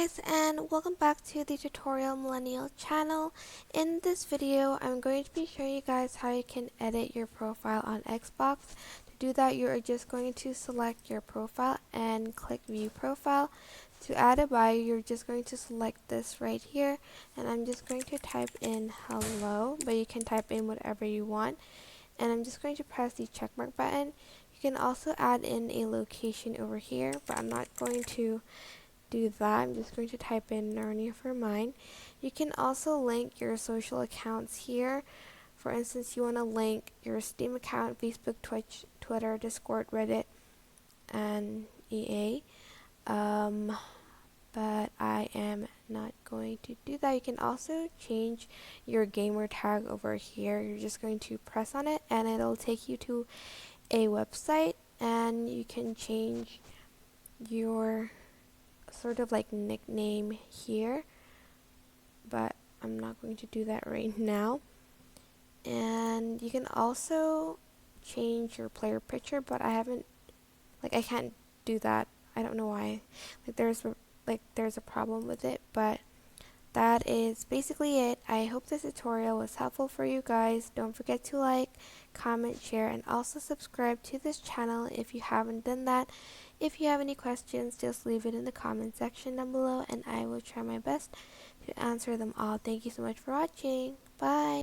guys, and welcome back to the Tutorial Millennial channel. In this video, I'm going to be showing you guys how you can edit your profile on Xbox. To do that, you are just going to select your profile and click View Profile. To add a bio, you're just going to select this right here, and I'm just going to type in hello, but you can type in whatever you want. And I'm just going to press the checkmark button. You can also add in a location over here, but I'm not going to do that. I'm just going to type in Narnia for mine. You can also link your social accounts here. For instance, you want to link your Steam account, Facebook, Twitch, Twitter, Discord, Reddit, and EA. But I am not going to do that. You can also change your gamer tag over here. You're just going to press on it and it'll take you to a website, and you can change your sort of like nickname here, but I'm not going to do that right now. And you can also change your player picture, but I can't do that. I don't know why. There's a problem with it, but that is basically it. I hope this tutorial was helpful for you guys. Don't forget to like, comment, share, and also subscribe to this channel if you haven't done that. If you have any questions, just leave it in the comment section down below and I will try my best to answer them all. Thank you so much for watching. Bye!